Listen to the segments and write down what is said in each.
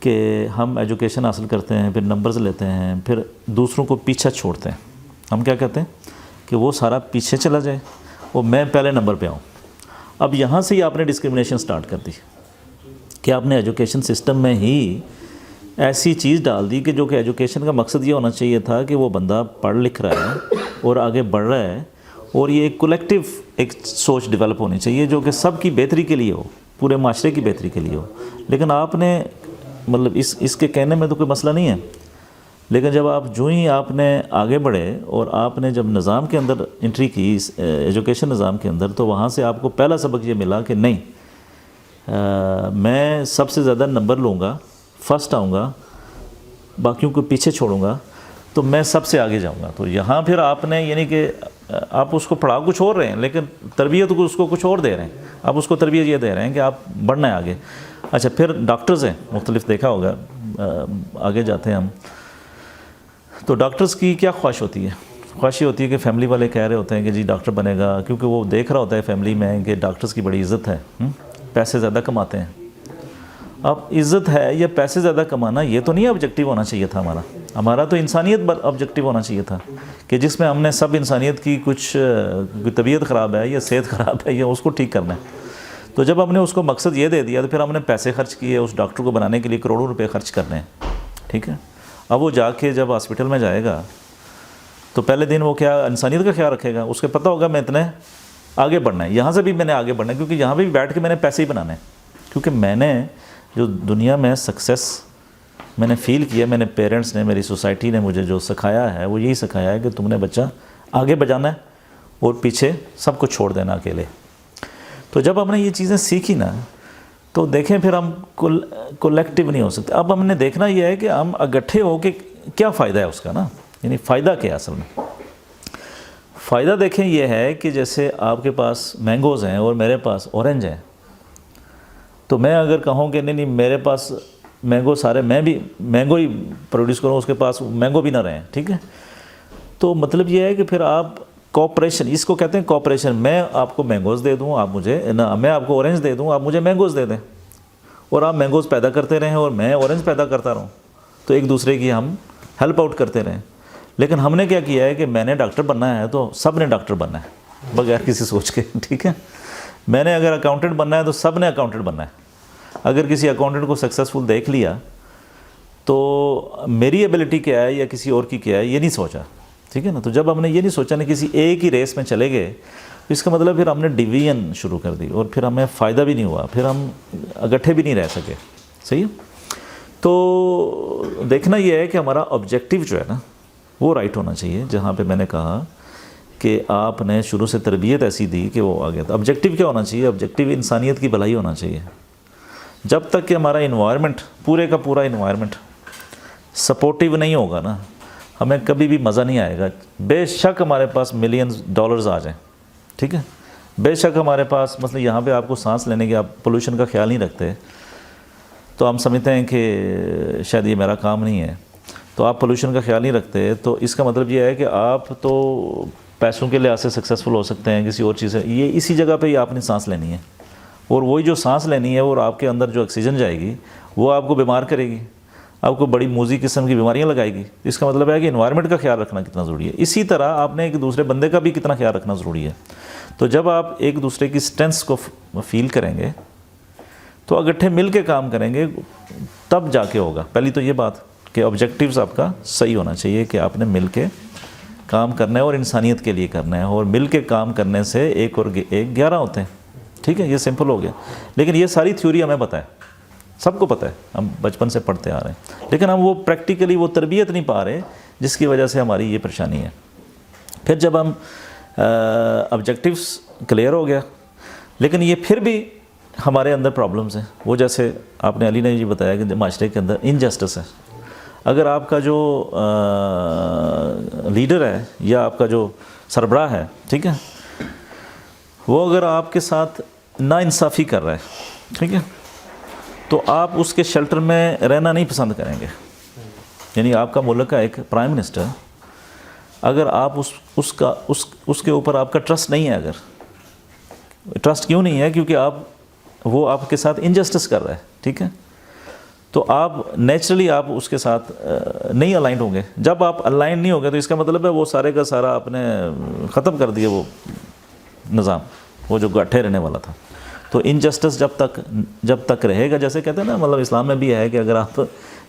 کہ ہم ایجوکیشن حاصل کرتے ہیں، پھر نمبرز لیتے ہیں، پھر دوسروں کو پیچھا چھوڑتے ہیں. ہم کیا کہتے ہیں کہ وہ سارا پیچھے چلا جائے اور میں پہلے نمبر پہ آؤں. اب یہاں سے ہی آپ نے ڈسکرمنیشن سٹارٹ کر دی کہ آپ نے ایجوکیشن سسٹم میں ہی ایسی چیز ڈال دی کہ جو کہ ایجوکیشن کا مقصد یہ ہونا چاہیے تھا کہ وہ بندہ پڑھ لکھ رہا ہے اور آگے بڑھ رہا ہے، اور یہ ایک کولیکٹیو ایک سوچ ڈیولپ ہونی چاہیے جو کہ سب کی بہتری کے لیے ہو، پورے معاشرے کی بہتری کے لیے ہو. لیکن آپ نے مطلب اس کے کہنے میں تو کوئی مسئلہ نہیں ہے، لیکن جب آپ جو ہی آپ نے آگے بڑھے اور آپ نے جب نظام کے اندر انٹری کی ایجوکیشن نظام کے اندر، تو وہاں سے آپ کو پہلا سبق یہ ملا کہ نہیں، میں سب سے زیادہ نمبر لوں گا، فرسٹ آؤں گا، باقیوں کو پیچھے چھوڑوں گا، تو میں سب سے آگے جاؤں گا. تو یہاں پھر آپ نے یعنی کہ آپ اس کو پڑھا کچھ اور رہے ہیں لیکن تربیت کو اس کو کچھ اور دے رہے ہیں. آپ اس کو تربیت یہ دے رہے ہیں کہ آپ بڑھنا ہے آگے. اچھا، پھر ڈاکٹرز ہیں مختلف، دیکھا ہوگا آگے جاتے ہیں ہم، تو ڈاکٹرز کی کیا خواہش ہوتی ہے؟ خواہش یہ ہوتی ہے کہ فیملی والے کہہ رہے ہوتے ہیں کہ جی ڈاکٹر بنے گا، کیونکہ وہ دیکھ رہا ہوتا ہے فیملی میں کہ ڈاکٹرز کی بڑی عزت ہے، پیسے زیادہ کماتے ہیں. اب عزت ہے یا پیسے زیادہ کمانا، یہ تو نہیں آبجیکٹیو ہونا چاہیے تھا ہمارا تو انسانیت آبجیکٹیو ہونا چاہیے تھا کہ جس میں ہم نے سب انسانیت کی کچھ طبیعت خراب ہے یا صحت خراب ہے یا اس کو ٹھیک کرنا ہے. تو جب ہم نے اس کو مقصد یہ دے دیا تو پھر ہم نے پیسے خرچ کیے اس ڈاکٹر کو بنانے کے لیے، کروڑوں روپے خرچ کرنے ہیں. ٹھیک ہے، اب وہ جا کے جب ہاسپٹل میں جائے گا تو پہلے دن وہ کیا انسانیت کا خیال رکھے گا؟ اس کو پتہ ہوگا میں اتنے آگے بڑھنا ہے، یہاں سے بھی میں نے آگے بڑھنا ہے، کیونکہ یہاں بھی بیٹھ کے میں نے پیسے ہی بنانے ہیں. کیونکہ میں نے جو دنیا میں سکسیس میں نے فیل کیا، میں نے پیرنٹس نے، میری سوسائٹی نے مجھے جو سکھایا ہے وہ یہی سکھایا ہے کہ تم نے بچہ آگے بجانا ہے اور پیچھے سب کو چھوڑ دینا اکیلے. تو جب ہم نے یہ چیزیں سیکھی نا تو دیکھیں پھر ہم کولیکٹیو نہیں ہو سکتے. اب ہم نے دیکھنا یہ ہے کہ ہم اکٹھے ہو کے کیا فائدہ ہے اس کا نا، یعنی فائدہ کیا اصل میں. فائدہ دیکھیں یہ ہے کہ جیسے آپ کے پاس مینگوز ہیں اور میرے پاس اورنج ہیں، تو میں اگر کہوں کہ نہیں میرے پاس مینگو سارے، میں بھی مینگو ہی پروڈیوس کروں، اس کے پاس مینگو بھی نہ رہیں، ٹھیک ہے، تو مطلب یہ ہے کہ پھر آپ کوآپریشن، اس کو کہتے ہیں کوآپریشن. میں آپ کو مینگوز دے دوں، آپ مجھے نہ، میں آپ کو اورنج دے دوں، آپ مجھے مینگوز دے دیں، اور آپ مینگوز پیدا کرتے رہیں اور میں اورنج پیدا کرتا رہوں، تو ایک دوسرے کی ہم ہیلپ آؤٹ کرتے رہیں. لیکن ہم نے کیا کیا ہے کہ میں نے ڈاکٹر بننا ہے تو سب نے ڈاکٹر بننا ہے بغیر کسی سوچ کے. ٹھیک ہے، میں نے اگر اکاؤنٹنٹ بننا ہے تو سب نے اکاؤنٹنٹ بننا ہے. اگر کسی اکاؤنٹنٹ کو سکسیزفل دیکھ لیا تو میری ایبلٹی کیا ہے یا کسی اور کی کیا ہے یہ نہیں سوچا. ٹھیک ہے نا، تو جب ہم نے یہ نہیں سوچا نا کسی ایک ہی ریس میں چلے گئے، تو اس کا مطلب پھر ہم نے ڈویژن شروع کر دی اور پھر ہمیں فائدہ بھی نہیں ہوا، پھر ہم اکٹھے بھی نہیں رہ سکے. صحیح ہے، تو دیکھنا یہ ہے کہ ہمارا آبجیکٹیو جو ہے نا وہ رائٹ ہونا چاہیے. جہاں پہ میں نے کہا کہ آپ نے شروع سے تربیت ایسی دی کہ وہ آ گیا تھا. آبجیکٹیو کیا ہونا چاہیے؟ آبجیکٹیو انسانیت کی بھلائی ہونا چاہیے. جب تک کہ ہمارا انوائرمنٹ، پورے کا پورا انوائرمنٹ سپورٹیو نہیں ہوگا نا، ہمیں کبھی بھی مزہ نہیں آئے گا. بے شک ہمارے پاس ملینز ڈالرز آ جائیں، ٹھیک ہے، بے شک ہمارے پاس مثلا یہاں پہ آپ کو سانس لینے کے، آپ پولوشن کا خیال نہیں رکھتے تو ہم سمجھتے ہیں کہ شاید یہ میرا کام نہیں ہے، تو آپ پولوشن کا خیال نہیں رکھتے، تو اس کا مطلب یہ ہے کہ آپ تو پیسوں کے لحاظ سے سکسیزفل ہو سکتے ہیں، کسی اور چیز سے، یہ اسی جگہ پہ ہی آپ نے سانس لینی ہے، اور وہی جو سانس لینی ہے اور آپ کے اندر جو آکسیجن جائے گی وہ آپ کو بیمار کرے گی، آپ کو بڑی موذی قسم کی بیماریاں لگائے گی. اس کا مطلب ہے کہ انوائرمنٹ کا خیال رکھنا کتنا ضروری ہے. اسی طرح آپ نے ایک دوسرے بندے کا بھی کتنا خیال رکھنا ضروری ہے. تو جب آپ ایک دوسرے کی اسٹرینتھس کو فیل کریں گے تو اکٹھے مل کے کام کریں گے تب جا کے ہوگا. پہلی تو یہ بات کہ آبجیکٹیوز آپ کا صحیح ہونا چاہیے کہ آپ نے مل کے کام کرنا ہے اور انسانیت کے لیے کرنا ہے، اور مل کے کام کرنے سے ایک اور ایک 11 ہوتے ہیں. ٹھیک ہے، یہ سمپل ہو گیا. لیکن یہ ساری تھیوری ہمیں پتہ ہے، سب کو پتہ ہے، ہم بچپن سے پڑھتے آ رہے ہیں، لیکن ہم وہ پریکٹیکلی وہ تربیت نہیں پا رہے، جس کی وجہ سے ہماری یہ پریشانی ہے. پھر جب ہم آبجیکٹیوز کلیئر ہو گیا، لیکن یہ پھر بھی ہمارے اندر پرابلمز ہیں. وہ جیسے آپ نے علی نے یہ بتایا کہ معاشرے کے اندر انجسٹس ہے. اگر آپ کا جو لیڈر ہے یا آپ کا جو سربراہ ہے، ٹھیک ہے، وہ اگر آپ کے ساتھ ناانصافی کر رہا ہے، ٹھیک ہے، تو آپ اس کے شیلٹر میں رہنا نہیں پسند کریں گے. یعنی آپ کا ملک کا ایک پرائم منسٹر، اگر آپ اس کے اوپر آپ کا ٹرسٹ نہیں ہے، اگر ٹرسٹ کیوں نہیں ہے؟ کیونکہ وہ آپ کے ساتھ انجسٹس کر رہا ہے، ٹھیک ہے، تو آپ نیچرلی آپ اس کے ساتھ نہیں الائنڈ ہوں گے. جب آپ الائنڈ نہیں ہوں گے تو اس کا مطلب ہے وہ سارے کا سارا آپ نے ختم کر دیا وہ نظام، وہ جو گٹھے رہنے والا تھا. تو انجسٹس جب تک رہے گا، جیسے کہتے ہیں نا، مطلب اسلام میں بھی ہے کہ اگر آپ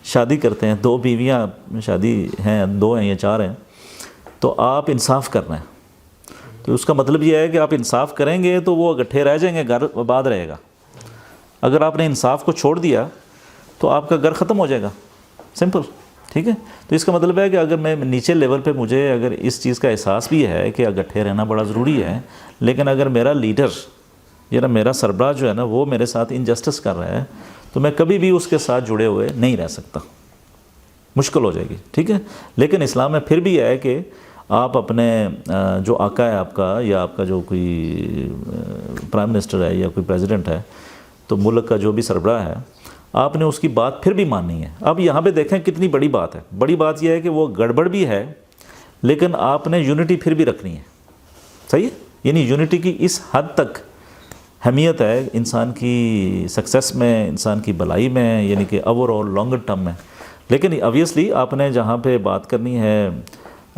شادی کرتے ہیں، 2 بیویاں شادی ہیں، 2 ہیں یا 4 ہیں، تو آپ انصاف کرنا ہے. تو اس کا مطلب یہ ہے کہ آپ انصاف کریں گے تو وہ گٹھے رہ جائیں گے، گھر آباد رہے گا. اگر آپ نے انصاف کو چھوڑ دیا تو آپ کا گھر ختم ہو جائے گا. سمپل. ٹھیک ہے. تو اس کا مطلب ہے کہ اگر میں نیچے لیول پہ مجھے اگر اس چیز کا احساس بھی ہے کہ اکٹھے رہنا بڑا ضروری ہے، لیکن اگر میرا لیڈر یا میرا سربراہ جو ہے نا وہ میرے ساتھ انجسٹس کر رہا ہے تو میں کبھی بھی اس کے ساتھ جڑے ہوئے نہیں رہ سکتا، مشکل ہو جائے گی. ٹھیک ہے. لیکن اسلام میں پھر بھی ہے کہ آپ اپنے جو آقا ہے آپ کا، یا آپ کا جو کوئی پرائم منسٹر ہے یا کوئی پریزیڈنٹ ہے، تو ملک کا جو بھی سربراہ ہے، آپ نے اس کی بات پھر بھی ماننی ہے. اب یہاں پہ دیکھیں کتنی بڑی بات ہے. بڑی بات یہ ہے کہ وہ گڑبڑ بھی ہے لیکن آپ نے یونٹی پھر بھی رکھنی ہے. صحیح ہے. یعنی یونٹی کی اس حد تک اہمیت ہے انسان کی سکسیس میں، انسان کی بھلائی میں، یعنی کہ اوور آل لانگر ٹرم میں. لیکن اویسلی آپ نے جہاں پہ بات کرنی ہے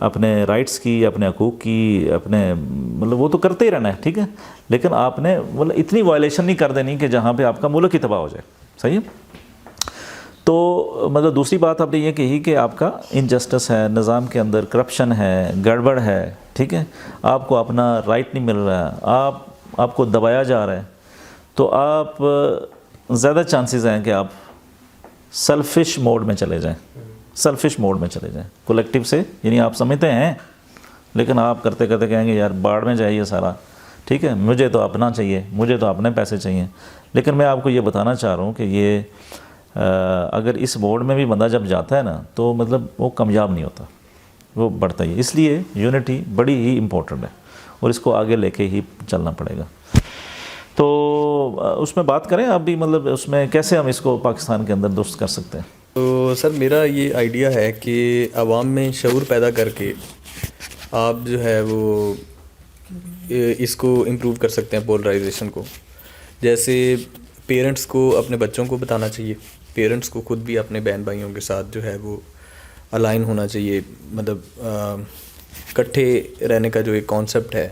اپنے رائٹس کی، اپنے حقوق کی، اپنے مطلب وہ تو کرتے ہی رہنا ہے. ٹھیک ہے. لیکن آپ نے مطلب اتنی وائلیشن نہیں کر دینی کہ جہاں پہ آپ کا ملک ہی تباہ ہو جائے. صحیح ہے. تو مطلب دوسری بات آپ نے یہ کہی کہ آپ کا انجسٹس ہے، نظام کے اندر کرپشن ہے، گڑبڑ ہے. ٹھیک ہے. آپ کو اپنا رائٹ نہیں مل رہا ہے، آپ کو دبایا جا رہا ہے، تو آپ زیادہ چانسز ہیں کہ آپ سیلفش موڈ میں چلے جائیں. سیلفش موڈ میں چلے جائیں کولیکٹیو سے. یعنی آپ سمجھتے ہیں لیکن آپ کرتے کرتے کہیں گے یار باڑ میں جائیے سارا. ٹھیک ہے. مجھے تو اپنا چاہیے، مجھے تو اپنے پیسے چاہیے. لیکن میں آپ کو یہ بتانا چاہ رہا ہوں کہ یہ اگر اس موڈ میں بھی بندہ جب جاتا ہے نا تو مطلب وہ کامیاب نہیں ہوتا، وہ بڑھتا ہی ہے. اس لیے یونٹی بڑی ہی امپورٹنٹ ہے اور اس کو آگے لے کے ہی چلنا پڑے گا. تو اس میں بات کریں آپ بھی، مطلب اس میں کیسے ہم اس کو پاکستان کے اندر درست کر سکتے ہیں. تو سر میرا یہ آئیڈیا ہے کہ عوام میں شعور پیدا کر کے آپ جو ہے وہ اس کو امپروو کر سکتے ہیں، پولرائزیشن کو. جیسے پیرنٹس کو اپنے بچوں کو بتانا چاہیے، پیرنٹس کو خود بھی اپنے بہن بھائیوں کے ساتھ جو ہے وہ الائن ہونا چاہیے. مطلب اکٹھے رہنے کا جو ایک کانسیپٹ ہے،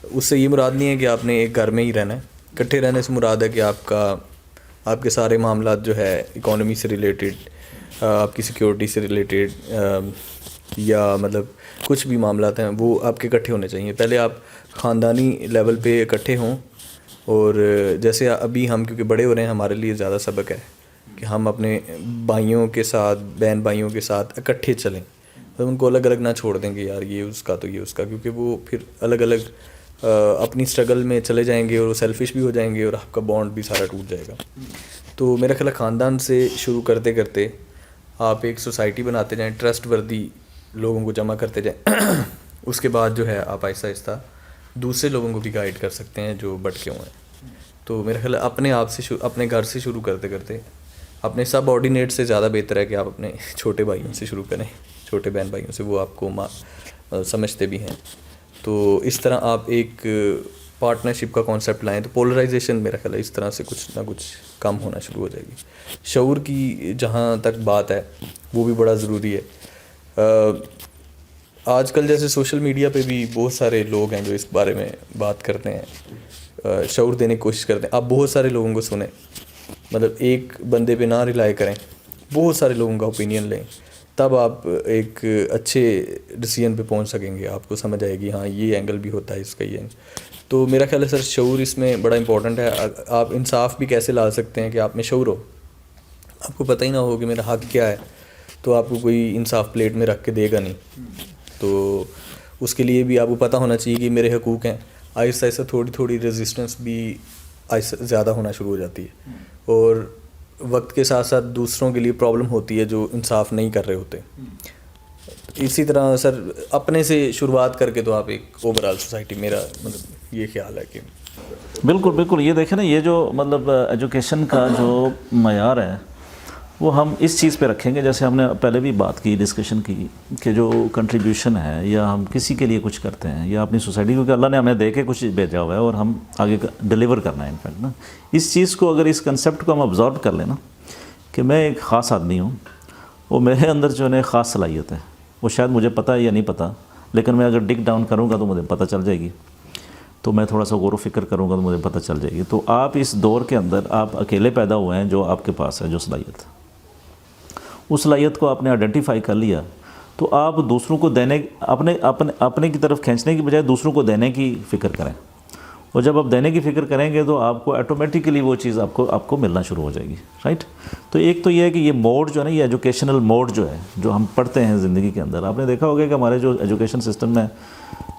اس سے یہ مراد نہیں ہے کہ آپ نے ایک گھر میں ہی رہنا ہے. اکٹھے رہنے سے مراد ہے کہ آپ کے سارے معاملات جو ہے اکانومی سے ریلیٹڈ، آپ کی سیکیورٹی سے ریلیٹڈ، یا مطلب کچھ بھی معاملات ہیں وہ آپ کے اکٹھے ہونے چاہیے. پہلے آپ خاندانی لیول پہ اکٹھے ہوں. اور جیسے ابھی ہم کیونکہ بڑے ہو رہے ہیں، ہمارے لیے زیادہ سبق ہے کہ ہم اپنے بھائیوں کے ساتھ، بہن بھائیوں کے ساتھ اکٹھے چلیں. تو ان کو الگ الگ نہ چھوڑ دیں گے یار یہ اس کا تو یہ اس کا، کیونکہ وہ پھر الگ الگ اپنی اسٹرگل میں چلے جائیں گے اور وہ سیلفش بھی ہو جائیں گے اور آپ کا بانڈ بھی سارا ٹوٹ جائے گا. تو میرا خیال ہے خاندان سے شروع کرتے کرتے آپ ایک سوسائٹی بناتے جائیں، ٹرسٹ وردی لوگوں کو جمع کرتے جائیں. اس کے بعد جو ہے آپ آہستہ آہستہ دوسرے لوگوں کو بھی گائیڈ کر سکتے ہیں جو بٹکے ہوئے ہیں. تو میرا خیال ہے اپنے آپ سے اپنے گھر سے شروع کرتے کرتے اپنے سب آرڈینیٹ سے زیادہ بہتر ہے کہ آپ اپنے چھوٹے بھائیوں سے شروع کریں، چھوٹے بہن بھائیوں سے. وہ آپ کو سمجھتے بھی ہیں. تو اس طرح آپ ایک پارٹنرشپ کا کانسیپٹ لائیں تو پولرائزیشن میرا خیال ہے اس طرح سے کچھ نہ کچھ کم ہونا شروع ہو جائے گی. شعور کی جہاں تک بات ہے وہ بھی بڑا ضروری ہے. آج کل جیسے سوشل میڈیا پہ بھی بہت سارے لوگ ہیں جو اس بارے میں بات کرتے ہیں، شعور دینے کی کوشش کرتے ہیں. آپ بہت سارے لوگوں کو سنیں، مطلب ایک بندے پہ نہ ریلائی کریں، بہت سارے لوگوں کا اوپینین لیں، تب آپ ایک اچھے ڈیسیژن پہ پہنچ سکیں گے. آپ کو سمجھ آئے گی ہاں یہ اینگل بھی ہوتا ہے اس کا، یہ. تو میرا خیال ہے سر شعور اس میں بڑا امپورٹنٹ ہے. آپ انصاف بھی کیسے لا سکتے ہیں کہ آپ میں شعور ہو، آپ کو پتہ ہی نہ ہو کہ میرا حق کیا ہے، تو آپ کو کوئی انصاف پلیٹ میں رکھ کے دے گا نہیں. تو اس کے لیے بھی آپ کو پتہ ہونا چاہیے کہ میرے حقوق ہیں. آہستہ آہستہ تھوڑی تھوڑی ریزسٹنس بھی زیادہ ہونا شروع ہو جاتی ہے، اور وقت کے ساتھ ساتھ دوسروں کے لیے پرابلم ہوتی ہے جو انصاف نہیں کر رہے ہوتے. اسی طرح سر اپنے سے شروعات کر کے تو آپ ایک اوور آل سوسائٹی، میرا مطلب یہ خیال ہے کہ بالکل بالکل. یہ دیکھیں نا، یہ جو مطلب ایجوکیشن کا جو معیار ہے وہ ہم اس چیز پہ رکھیں گے، جیسے ہم نے پہلے بھی بات کی، ڈسکشن کی، کہ جو کنٹریبیوشن ہے یا ہم کسی کے لیے کچھ کرتے ہیں یا اپنی سوسائٹی، کیونکہ اللہ نے ہمیں دے کے کچھ بھیجا ہوا ہے اور ہم آگے ڈیلیور کرنا ہے. انفیکٹ نا اس چیز کو، اگر اس کنسیپٹ کو ہم ابزارو کر لیں نا کہ میں ایک خاص آدمی ہوں، وہ میرے اندر جو ہے خاص صلاحیت ہے، وہ شاید مجھے پتہ ہے یا نہیں پتہ، لیکن میں اگر ڈگ ڈاؤن کروں گا تو مجھے پتہ چل جائے گی، تو میں تھوڑا سا غور و فکر کروں گا تو مجھے پتہ چل جائے گی۔ تو آپ اس دور کے اندر آپ اکیلے پیدا ہوئے ہیں، جو آپ کے پاس ہے جو صلاحیت، اس صلاحیت کو آپ نے آئیڈینٹیفائی کر لیا، تو آپ دوسروں کو دینے، اپنے کی طرف کھینچنے کی بجائے دوسروں کو دینے کی فکر کریں، اور جب آپ دینے کی فکر کریں گے تو آپ کو آٹومیٹیکلی وہ چیز آپ کو ملنا شروع ہو جائے گی، رائٹ۔ تو ایک تو یہ ہے کہ یہ موڈ جو ہے نا، یہ ایجوکیشنل موڈ جو ہے، جو ہم پڑھتے ہیں زندگی کے اندر، آپ نے دیکھا ہوگا کہ ہمارے جو ایجوکیشن سسٹم میں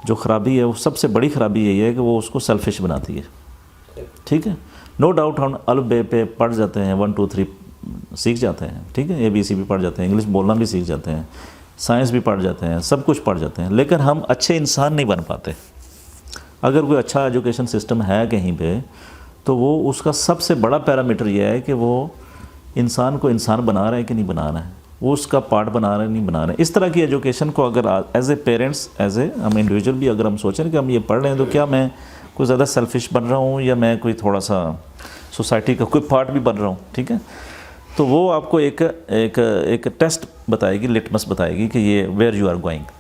جو خرابی ہے، وہ سب سے بڑی خرابی یہی ہے کہ وہ اس کو سیلفش بناتی ہے، ٹھیک ہے۔ نو ڈاؤٹ ہم الف بے پہ پڑھ جاتے ہیں، 1 2 3 سیکھ جاتے ہیں، ٹھیک ہے، ABC بھی پڑھ جاتے ہیں، انگلش بولنا بھی سیکھ جاتے ہیں، سائنس بھی پڑھ جاتے ہیں، سب کچھ پڑھ جاتے ہیں، لیکن ہم اچھے انسان نہیں بن پاتے۔ اگر کوئی اچھا ایجوکیشن سسٹم ہے کہیں پہ، تو وہ اس کا سب سے بڑا پیرامیٹر یہ ہے کہ وہ انسان کو انسان بنا رہا ہے کہ نہیں بنا رہا ہے، وہ اس کا پارٹ بنا رہا ہے نہیں بنا رہا ہے۔ اس طرح کی ایجوکیشن کو اگر as a parents, as a ہم انڈیویجول بھی اگر ہم سوچیں کہ ہم یہ پڑھ رہے ہیں، تو کیا میں کوئی زیادہ سیلفش بن رہا ہوں، یا میں کوئی تھوڑا سا سوسائٹی کا کوئی پارٹ بھی بن رہا ہوں، ٹھیک ہے۔ تو وہ آپ کو ایک ٹیسٹ بتائے گی، لٹمس بتائے گی کہ یہ ویئر یو آر گوئنگ۔